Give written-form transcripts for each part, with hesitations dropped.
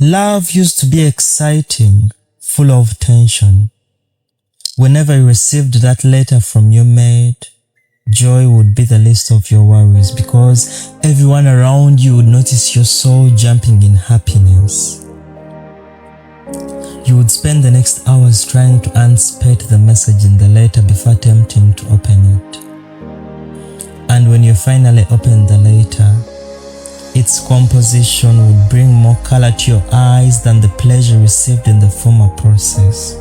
Love used to be exciting, full of tension. Whenever you received that letter from your mate, joy would be the least of your worries because everyone around you would notice your soul jumping in happiness. You would spend the next hours trying to unspit the message in the letter before attempting to open it. And when you finally opened the letter, its composition would bring more color to your eyes than the pleasure received in the former process.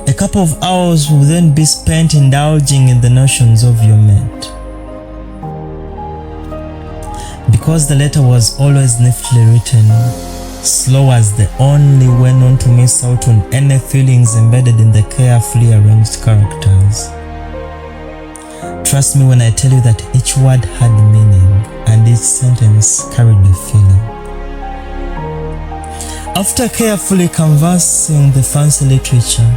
A couple of hours will then be spent indulging in the notions of your mate. Because the letter was always neatly written, slow as the only way known to miss out on any feelings embedded in the carefully arranged characters. Trust me when I tell you that each word had meaning and each sentence carried a feeling. After carefully canvassing the fancy literature,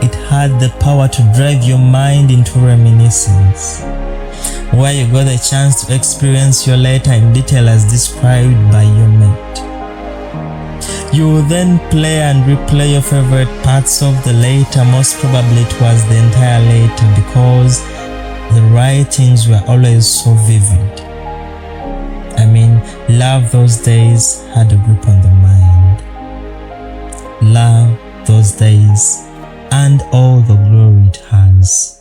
it had the power to drive your mind into reminiscence, where you got the chance to experience your letter in detail as described by your mate. You will then play and replay your favorite parts of the letter. Most probably it was the entire letter because the writings were always so vivid. Love those days had a grip on the mind. Love those days and all the glory it has.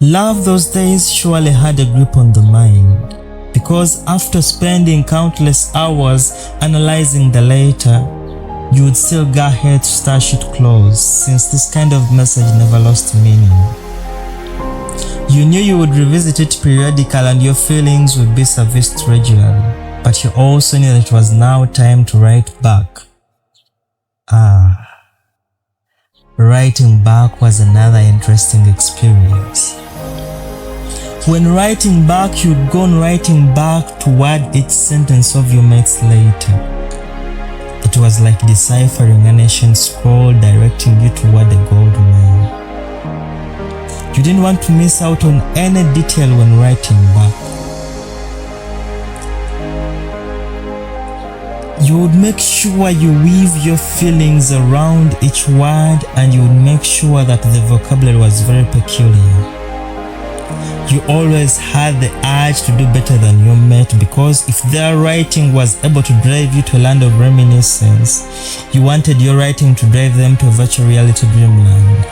Love those days surely had a grip on the mind, because after spending countless hours analyzing the letter, you would still go ahead to stash it close, since this kind of message never lost meaning. You knew you would revisit it periodically and your feelings would be serviced regularly, but you also knew that it was now time to write back. Writing back was another interesting experience. When writing back, you'd go on writing back toward each sentence of your mate's letter. It was like deciphering an ancient scroll directing you toward a gold mine. You didn't want to miss out on any detail when writing back. You would make sure you weave your feelings around each word, and you would make sure that the vocabulary was very peculiar. You always had the urge to do better than your mate, because if their writing was able to drive you to a land of reminiscence, you wanted your writing to drive them to a virtual reality dreamland.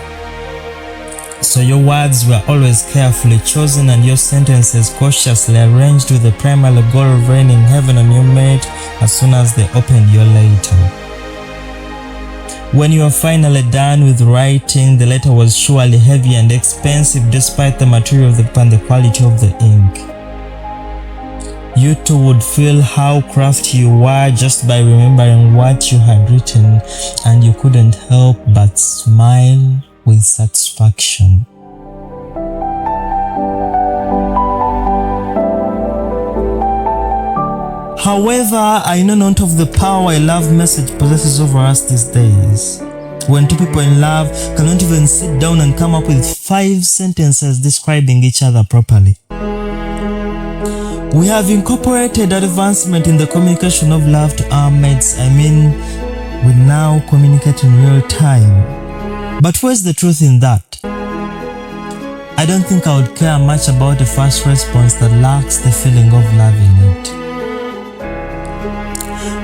So your words were always carefully chosen and your sentences cautiously arranged with the primary goal of raining heaven on your mate as soon as they opened your letter. When you were finally done with writing, the letter was surely heavy and expensive despite the material and the quality of the ink. You too would feel how crafty you were just by remembering what you had written, and you couldn't help but smile with satisfaction. However, I know not of the power a love message possesses over us these days, when two people in love cannot even sit down and come up with 5 sentences describing each other properly. We have incorporated advancement in the communication of love to our mates. We now communicate in real time. But where's the truth in that? I don't think I would care much about a fast response that lacks the feeling of love in it.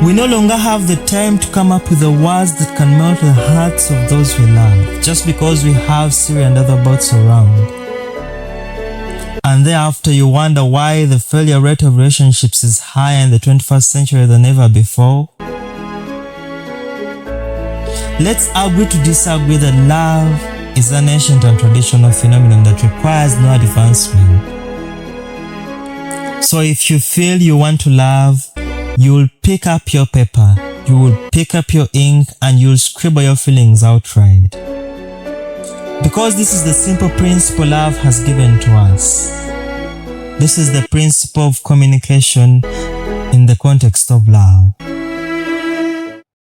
We no longer have the time to come up with the words that can melt the hearts of those we love, just because we have Siri and other bots around. And thereafter you wonder why the failure rate of relationships is higher in the 21st century than ever before. Let's agree to disagree that love is an ancient and traditional phenomenon that requires no advancement. So if you feel you want to love, you will pick up your paper, you will pick up your ink, and you will scribble your feelings outright. Because this is the simple principle love has given to us. This is the principle of communication in the context of love.